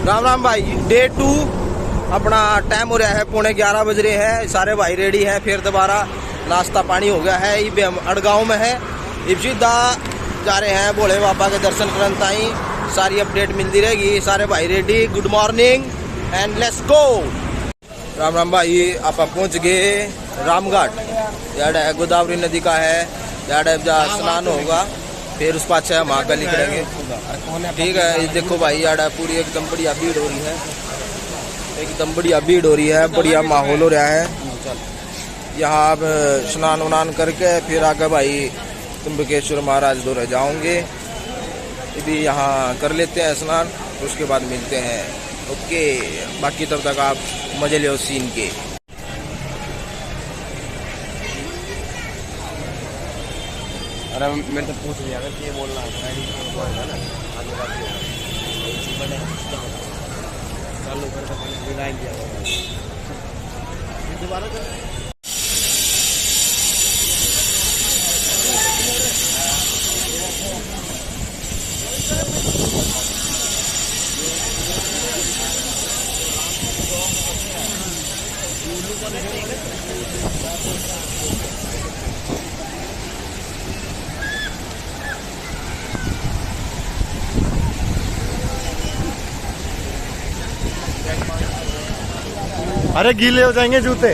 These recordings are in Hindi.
राम राम भाई। डे 2 अपना टाइम हो रहा है, 11:15 बज रहे हैं। सारे भाई रेडी हैं, फिर दोबारा नाश्ता पानी हो गया है। ये हम अड़गांव में है, इब सीधा जा रहे हैं भोले बाबा के दर्शन करने ताई। सारी अपडेट मिलती रहेगी। सारे भाई ready, good morning and let's go. Ram Ram भाई, आप पहुंच गए रामघाट। यार गोदावरी नदी का है, यार स्नान होगा, फिर उस पास हम आगे निकलेंगे। ठीक है, ये देखो भाई, यार पूरी एकदम बढ़िया भीड़ हो रही है, एकदम बढ़िया भीड़ हो रही है, बढ़िया माहौल हो रहा है। यहाँ आप स्नान उनान करके फिर आगे भाई त्र्यंबकेश्वर महाराज दौरे जाओगे। भी यहाँ कर लेते हैं स्नान, उसके बाद मिलते हैं। ओके, बाकी तब तक आप मजे लो सीन के। अरे मेरे तो पूछ लिया अगर ये बोलना है ना चालू कर दोबारा कर। अरे गीले हो जाएंगे जूते।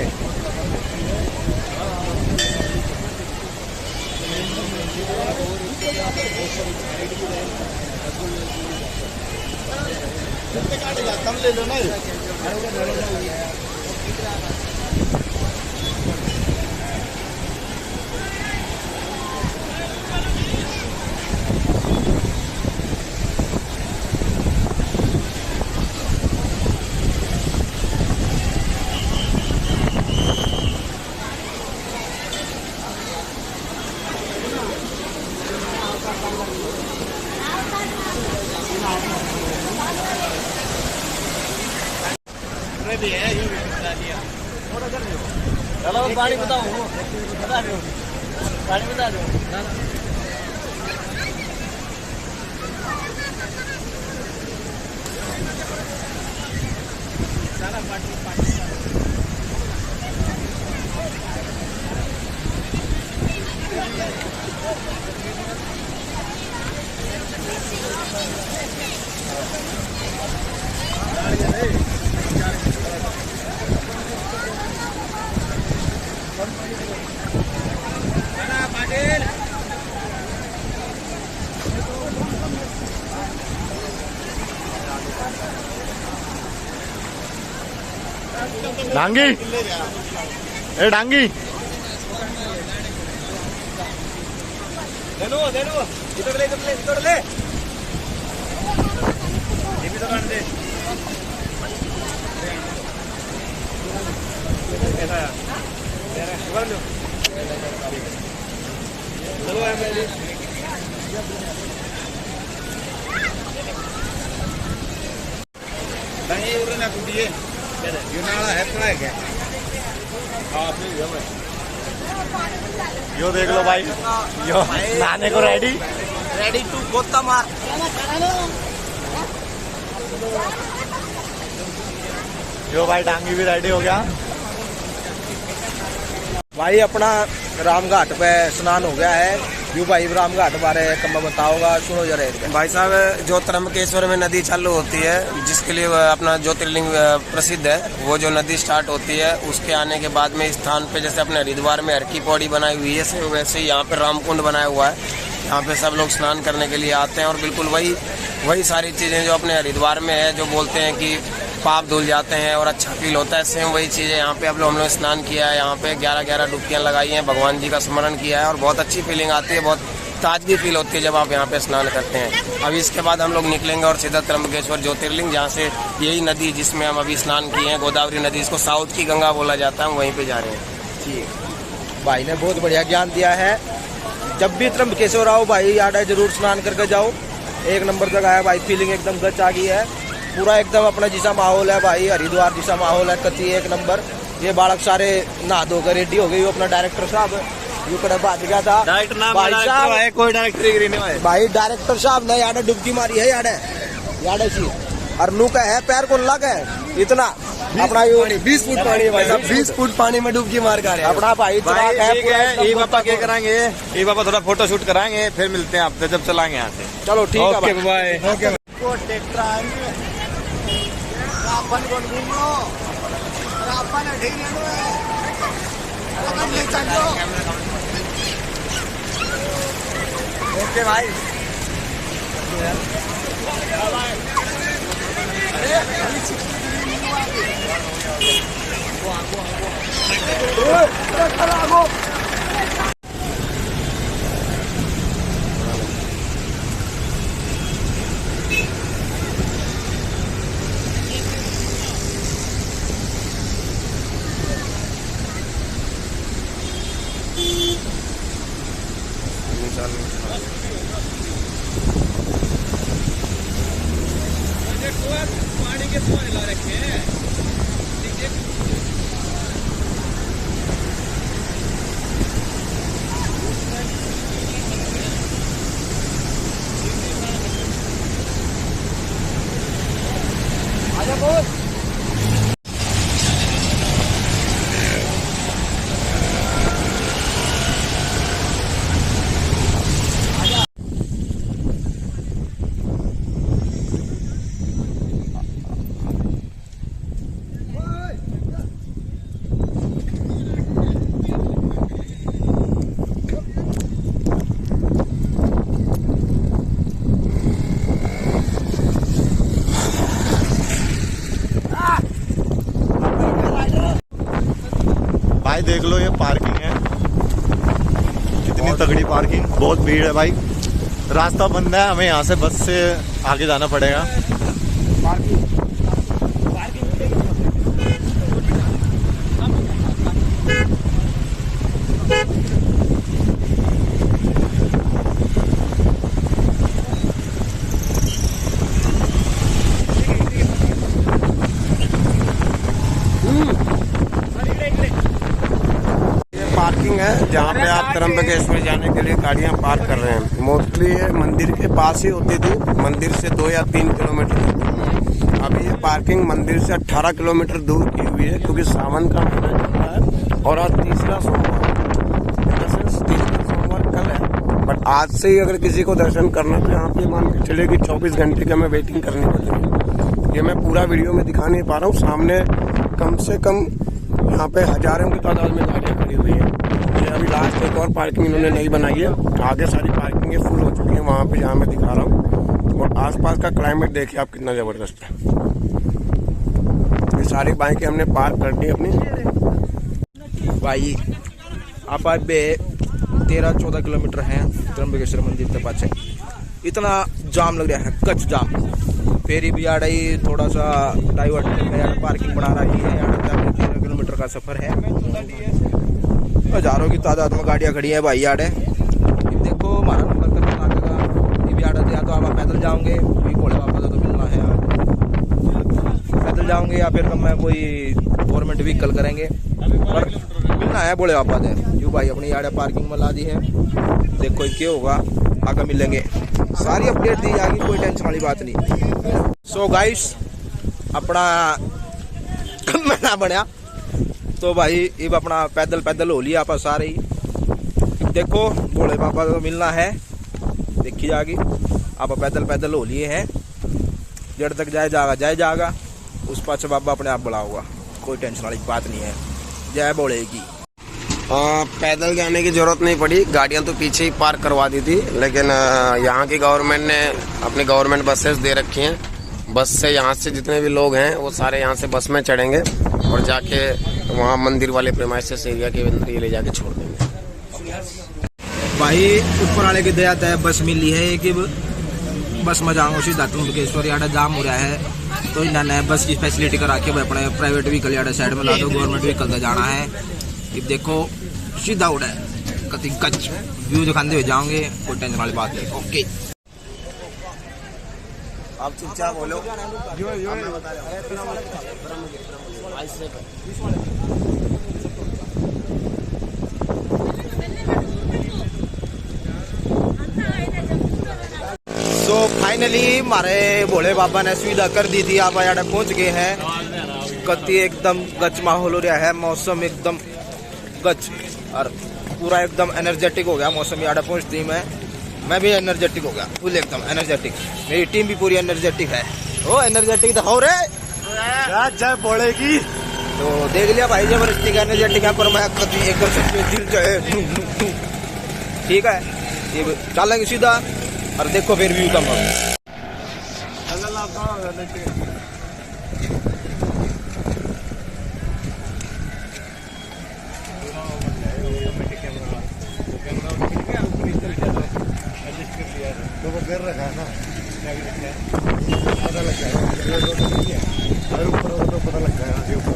कम ले लो ना। भी है, ये भी बता दिया। चलो गाड़ी बताओ, बता दो, गाड़ी बता दो। सारा पार्टी डांगी, ए डांगी, दे लो इधर ले ये भी तो काट दे। कैसा है कर लो। चलो नहीं उड़ ना टूटिए, ये नाला है क्या है क्या? यो देख लो भाई, यो नहाने को रेडी टू गोता मार। यो भाई डांगी भी रेडी हो गया। भाई अपना रामघाट पे स्नान हो गया है। यू भाई रामघाट बारे कम बताओगा, सुनो जरा। भाई साहब, जो त्र्यंबकेश्वर में नदी चालू होती है, जिसके लिए अपना ज्योतिर्लिंग प्रसिद्ध है, वो जो नदी स्टार्ट होती है, उसके आने के बाद में इस स्थान पे जैसे अपने हरिद्वार में हर की पौड़ी बनाई हुई है, वैसे ही यहाँ पे रामकुंड बनाया हुआ है। यहाँ पे सब लोग स्नान करने के लिए आते हैं और बिल्कुल वही सारी चीजें जो अपने हरिद्वार में है, जो बोलते हैं कि पाप धुल जाते हैं और अच्छा फील होता है, सेम वही चीज़ें यहाँ पे हम लोग स्नान किया है। यहाँ पे 11 डुबकियाँ लगाई हैं, भगवान जी का स्मरण किया है और बहुत अच्छी फीलिंग आती है, बहुत ताजगी फील होती है जब आप यहाँ पे स्नान करते हैं। अब इसके बाद हम लोग निकलेंगे और सीधा त्र्यंबकेश्वर ज्योतिर्लिंग, जहाँ से यही नदी जिसमें हम अभी स्नान किए हैं, गोदावरी नदी, इसको साउथ की गंगा बोला जाता है, हम वहीं पे जा रहे हैं। ठीक, भाई ने बहुत बढ़िया ज्ञान दिया है। जब भी त्र्यंबकेश्वर आओ भाई, यार जरूर स्नान करके जाओ। एक नंबर जगह है भाई, फीलिंग एकदम गच आ गई है, पूरा एकदम अपना जैसा माहौल है भाई, हरिद्वार जैसा माहौल है, कति एक नंबर। ये बालक सारे नहा धोकर रेडी हो गई। अपना डायरेक्टर साहब यू कड़ा बात गया था, डायरेक्टर नाम भाई साहब है, कोई डायरेक्टर नहीं है भाई, डायरेक्टर साहब ने यार डुबकी मारी है यार सी। और नू का है पैर को लग है इतना अपना 20 फुट पानी है भाई साहब, 20 फुट पानी में डुबकी मार कर अपना भाई चला है ठीक है, ये पापा क्या कराएंगे, ये पापा थोड़ा फोटो शूट कराएंगे, फिर मिलते हैं आपसे जब चलाएंगे यहाँ से। चलो ठीक है ओके भाई। बाय। ओके भाई। भाई देख लो ये पार्किंग है, कितनी तगड़ी पार्किंग, बहुत भीड़ है भाई। रास्ता बंद है, हमें यहाँ से बस से आगे जाना पड़ेगा। पार्किंग है जहाँ पे आप त्र्यंबकेश्वर जाने के लिए गाड़ियाँ पार्क कर रहे हैं। मोस्टली ये मंदिर के पास ही होती थी, मंदिर से 2 या 3 किलोमीटर। अभी ये पार्किंग मंदिर से 18 किलोमीटर दूर की हुई है, क्योंकि सावन का महीना चल रहा है और आज तीसरा सोमवार कल है। बट आज से ही अगर किसी को दर्शन करना तो यहाँ पे मान के चले कि 24 घंटे की हमें वेटिंग करनी पड़ेगी। ये मैं पूरा वीडियो में दिखा नहीं पा रहा हूँ। सामने कम से कम यहाँ पे हजारों की तादाद में गाड़ियाँ खड़ी हुई है। ये अभी लास्ट एक और पार्किंग इन्होंने नई बनाई है, आगे सारी पार्किंग फुल हो चुकी है वहाँ पे जहाँ मैं दिखा रहा हूँ। और आसपास का क्लाइमेट देखिए आप कितना जबरदस्त है। ये सारी बाइकें हमने पार्क कर दी अपनी। भाई आप 13-14 किलोमीटर है त्र्यंबकेश्वर मंदिर के पास। इतना जाम लग रहा है, कच जाम। फेरी भी आ रही, थोड़ा सा डाइवर्ट करके पार्किंग बना रही है। 13 किलोमीटर का सफर है, हजारों की तादाद में गाड़ियाँ खड़ी है भाई। आड़े देखो हमारा नंबर करना का ये भी आड़ा दिया, तो आप पैदल जाओगे कोई घोड़े बाबा तो मिलना है यार, पैदल जाओगे या फिर मैं कोई गवर्नमेंट व्हीकल करेंगे, पर मिलना है बोले बाबा दे। यू भाई अपनी आड़े पार्किंग में ला दी है, देखो क्या होगा आगे मिलेंगे। सारी अपडेट दी जाएगी, कोई टेंशन वाली बात नहीं। सो गाइस अपना महीना बनया तो भाई अब अपना पैदल हो लिया आप सारे ही। देखो भोले बाबा को मिलना है, देखी जाएगी। आप पैदल हो लिए हैं, जड़ तक जाए जाएगा उस पास बाबा अपने आप बड़ा होगा, कोई टेंशन वाली बात नहीं है। जय भोले की। पैदल जाने की जरूरत नहीं पड़ी, गाड़ियां तो पीछे ही पार्क करवा दी थी। लेकिन यहाँ की गवर्नमेंट ने अपनी गवर्नमेंट बसेस दे रखी हैं। बस से यहाँ से जितने भी लोग हैं वो सारे यहाँ से बस में चढ़ेंगे और जाके वहाँ मंदिर वाले प्रेमाइसेस एरिया के अंदर ये ले जाके छोड़ देंगे। भाई ऊपर वाले की दया है, बस मिली है कि बस में जाऊंगा सीधा त्र्यंबकेश्वर। यहाँ जाम हो रहा है तो इन्होंने बस की फैसिलिटी करा के अपने प्राइवेट व्हीकल यहाँ साइड में ला दो, गवर्नमेंट व्हीकल से जाना है। अब देखो सीधा उड़ा है, कति कच व्यू दिखाते हुए जाओगे, कोई टेंशन वाली बात नहीं। ओके आप चुपचाप बोलो। सो फाइनली हमारे भोले बाबा ने सुविधा कर दी थी। आप यहाँ पहुंच गए हैं। कति एकदम गच माहौल हो रहा है, मौसम एकदम गच और पूरा एकदम एनर्जेटिक हो गया मौसम। यहाँ पहुंचती मैं भी एनर्जेटिक हो गया, फुल एकदम एनर्जेटिक। मेरी टीम भी पूरी एनर्जेटिक है। ओ एनर्जेटिक तो हो रे जय बोले की। तो देख लिया भाई, जबरदस्ती का एनर्जेटिक है, पर मैं कति एकदम से दिल जाए। ठीक है, ये चलेंगे सीधा और देखो फिर व्यू कम कर रखा है ना, पता लग जाएगा। अरे ऊपर तो पता लग जाएगा ऊपर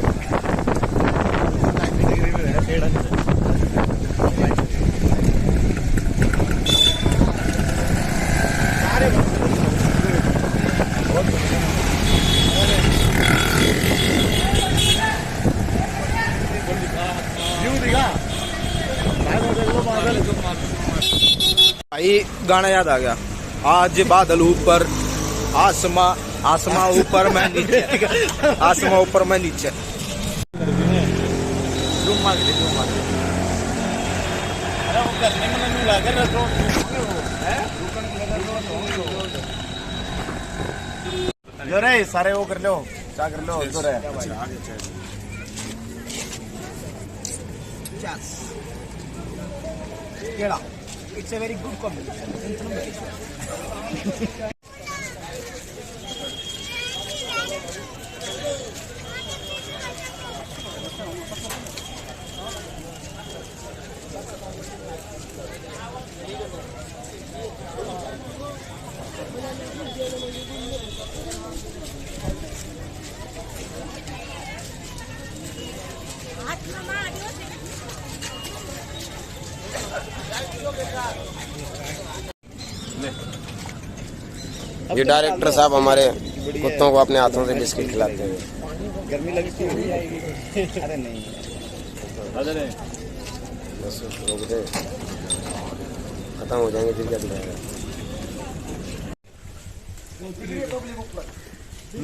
भाई। गाना याद आ गया, आज बादल ऊपर आसमां, आसमां ऊपर मैं नीचे, आसमां ऊपर मैं नीचे। लो रे सारे वो कर लो, क्या कर लो तो रे। It's a very good combination. ये डायरेक्टर साहब हमारे कुत्तों को अपने हाथों से बिस्किट खिलाते हैं। गर्मी लगती है। अरे नहीं, बस रोक दे, खत्म हो जाएंगे फिर क्या दिखाएगा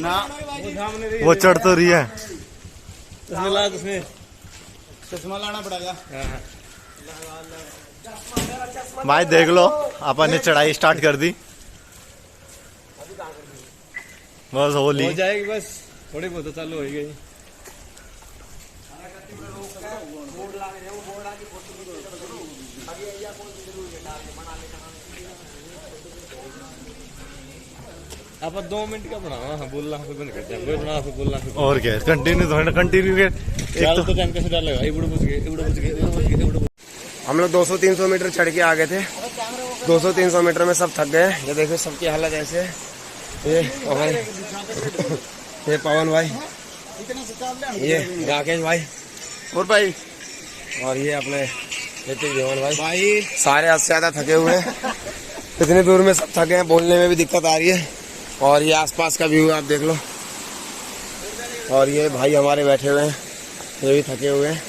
ना। वो चढ़ तो रही है, चश्मा लाना पड़ेगा भाई। देख लो अपन ने चढ़ाई स्टार्ट कर दी, बस होली हो जाएगी, बस थोड़ी बहुत तो चालू हो गई। आप 2 मिनट का बनाओ, हाँ बोलना फिर बंद करते हैं, बोलना फिर बोलना फिर। और क्या कंटिन्यू थोड़ा कंटिन्यू के एक तो टाइम कैसे डालेगा, इबड़ बुझ गए। हम लोग 200-300 मीटर चढ़ के आ गए थे। 200-300 मीटर में सब थक गए। ये देखो सबकी हालत ऐसे है। ये पवन भाई, ये राकेश भाई और भाई, और ये अपने ऋतिक धवन भाई सारे हद से ज्यादा थके हुए हैं। इतनी दूर में सब थके हैं, बोलने में भी दिक्कत आ रही है। और ये आसपास का व्यू आप देख लो। और ये भाई हमारे बैठे हुए हैं, ये भी थके हुए हैं।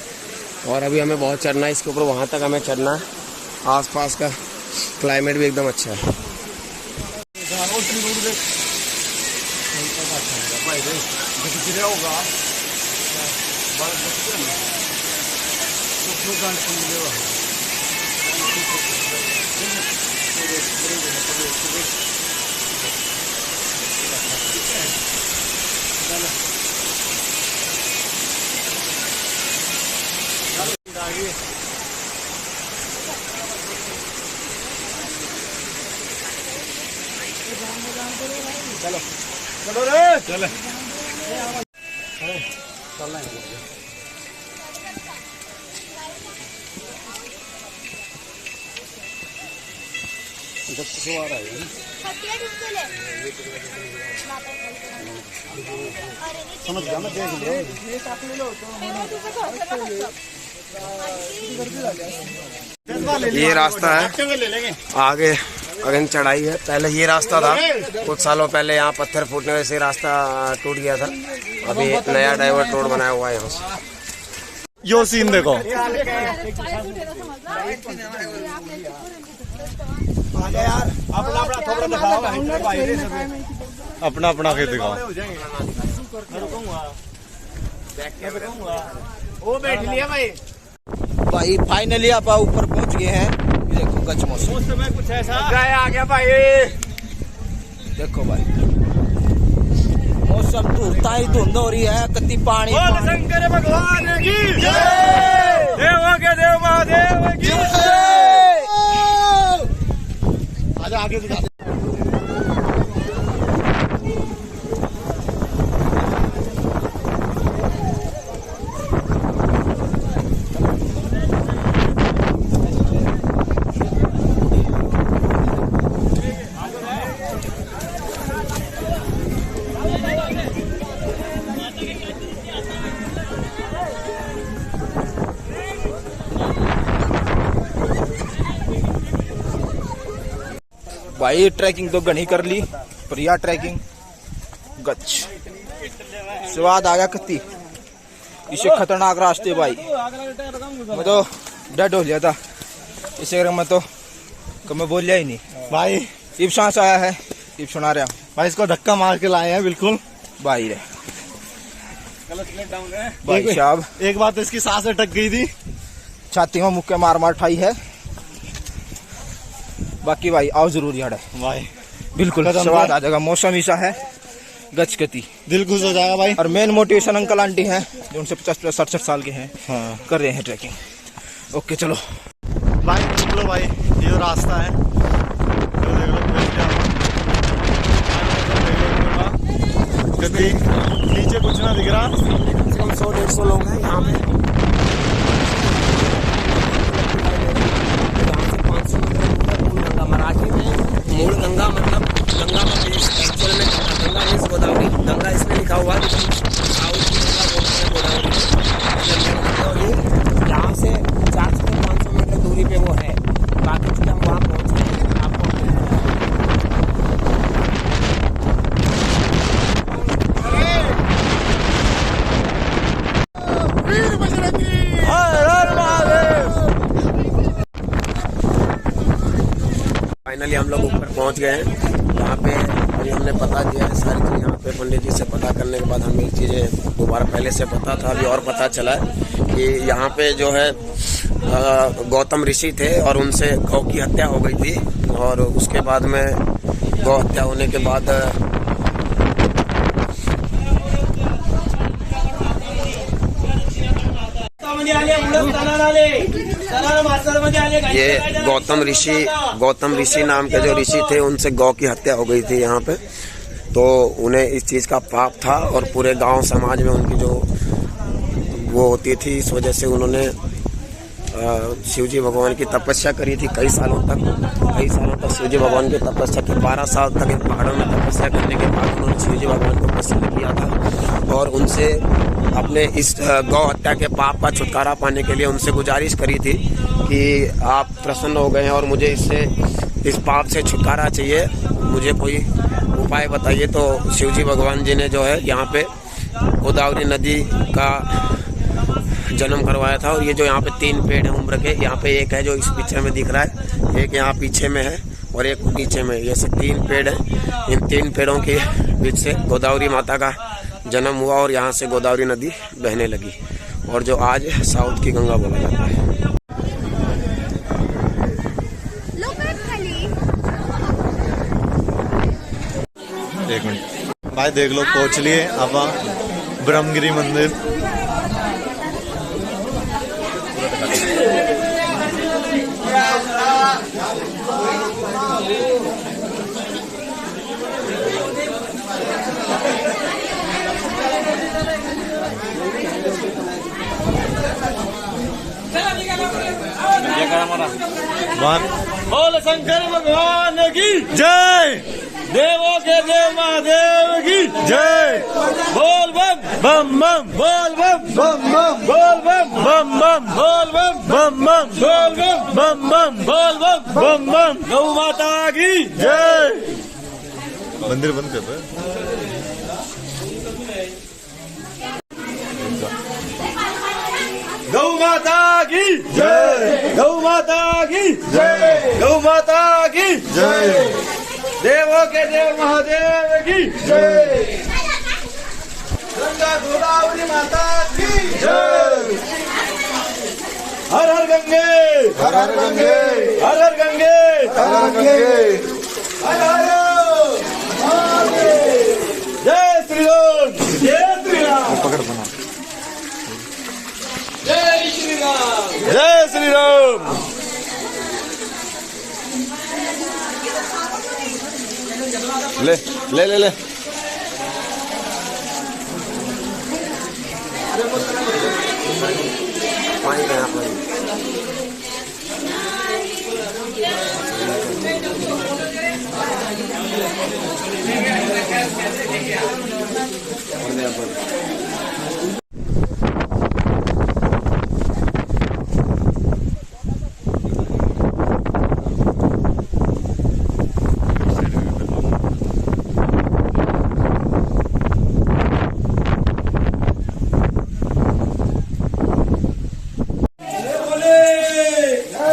और अभी हमें बहुत चढ़ना है इसके ऊपर, वहाँ तक हमें चढ़ना है। आसपास का क्लाइमेट भी एकदम अच्छा है। चलो चलो रे चले। समझ गया मैं, देख लो। ये रास्ता है आगे, अगेन चढ़ाई है। पहले ये रास्ता था, कुछ सालों पहले यहाँ पत्थर फूटने वजह से रास्ता टूट गया था। अभी नया डाइवर्ट रोड बनाया हुआ है यहाँ से। यो सीन देखो। अपना अपना खेत दिखाओ। वो बैठ लिया भाई। भाई फाइनली आप ऊपर पहुंच गए हैं। ये देखो गच मौसम, उस समय कुछ ऐसा आ गया भाई। देखो भाई मौसम धूलता ही धुंध हो रही है, कति पानी, बोल शंकर भगवान की जय, देवों के देव महादेव की जय। आजा आगे दिखा। भाई ट्रैकिंग तो घनी कर ली, पर यह ट्रैकिंग गच स्वाद आ गया कत्ती। इसे खतरनाक रास्ते भाई, मैं तो डेड हो गया था इसे, मैं तो मैं बोल लिया ही नहीं भाई। इब सांस आया है, इब सुना रहा भाई इसको धक्का मार के लाए हैं बिल्कुल भाई रे। भाई साहब एक बात तो इसकी सांस अटक गई थी, छाती में मुक्के मार मार ठाई है। बाकी भाई आओ जरूर यार भाई बिल्कुल कदम स्वाद पे। आ जाएगा, मौसम ऐसा है गचगती, दिल खुश हो जाएगा भाई। और मेन मोटिवेशन अंकल आंटी हैं जो उनसे 50-60 साल के हैं, हाँ कर रहे हैं ट्रैकिंग। ओके चलो भाई देख लो भाई, ये जो रास्ता है ये देख लो, गद्दी नीचे कुछ ना दिख रहा। 100-150 लोग हैं यहाँ पे। मराठी में मूल गंगा मतलब गंगा एक्चुअल में गंगा मीन्स गोदावरी। गंगा इसमें लिखा हुआ है साउथ की गंगा बोलते हैं गोदावरी। यहाँ से 400 से 500 मीटर दूरी पे वो है। बाकी चीज़ हम वहाँ पहुँचे आपको। फाइनली हम लोग ऊपर पहुंच गए हैं। यहाँ पे अभी हमने पता किया है सारी चीज़। यहाँ पे पंडित जी से पता करने के बाद हमें चीज़ें दोबारा पहले से पता था, अभी और पता चला है कि यहाँ पे जो है गौतम ऋषि थे और उनसे गौ की हत्या हो गई थी। और उसके बाद में गौ हत्या होने के बाद ये गौतम ऋषि नाम के जो ऋषि थे उनसे गौ की हत्या हो गई थी यहाँ पे। तो उन्हें इस चीज़ का पाप था और पूरे गांव समाज में उनकी जो वो होती थी, इस वजह से उन्होंने शिवजी भगवान की तपस्या करी थी कई सालों तक शिवजी भगवान की तपस्या की। 12 साल तक इन पहाड़ों में तपस्या करने के बाद उन्होंने शिवजी भगवान को प्रसन्न किया था और उनसे अपने इस गौ हत्या के पाप का छुटकारा पाने के लिए उनसे गुजारिश करी थी कि आप प्रसन्न हो गए हैं और मुझे इस पाप से छुटकारा चाहिए, मुझे कोई उपाय बताइए। तो शिवजी भगवान जी ने जो है यहाँ पे गोदावरी नदी का जन्म करवाया था। और ये जो यहाँ पे 3 पेड़ हैं उम्र के, यहाँ पे एक है जो इस पिक्चर में दिख रहा है, एक यहाँ पीछे में है और एक नीचे में, ये सब 3 पेड़ हैं। इन 3 पेड़ों के बीच से गोदावरी माता का जन्म हुआ और यहाँ से गोदावरी नदी बहने लगी और जो आज साउथ की गंगा बोला जाता है। एक मिनट भाई, देख लो पहुंच लिए अब ब्रह्मगिरी मंदिर। बोल शंकर भगवान की जय, देवों के देव महादेव की जय। बोल बम बम बम बोल बम बम बम बोल बम बम बम बोल बम बम बम बोल बम बम बम बोल बम बम बम। गौ माता की जय। मंदिर बंद कर दो। गौ माता की जय, गौ माता की जय, गौ माता की की जय। देवों के देव महादेव की जय। गंगा गोदावरी माता की जय। हर हर गंगे हर हर गंगे, हर हर गंगे हर हर गंगे। हर हर महादेव। जय श्री राम जय श्री राम पकड़ बना। जय श्री राम। जय श्री राम। ले ले ले ले। पानी का यहाँ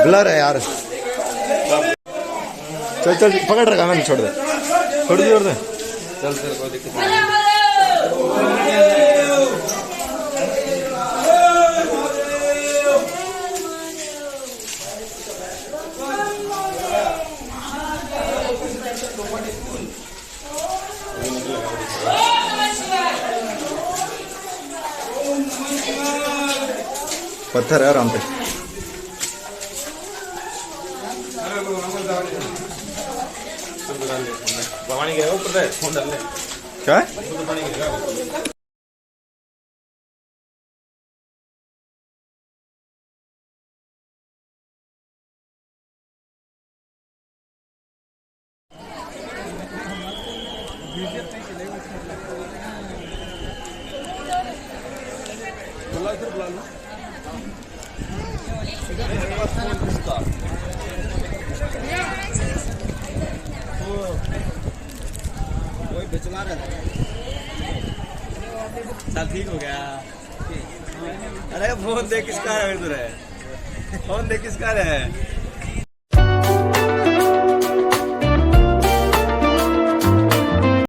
ब्लर है यार। चल चल पकड़ रखा मैंने, छोड़ दे छोड़ दे छोड़ दे। चल चल कोई दिक्कत पत्थर है आराम पे। पानी गिरा ऊपर से फोन डाल ले क्या है? तो पानी गिरा चल ठीक हो गया। अरे फोन देख किसका है, फोन देख किसका है।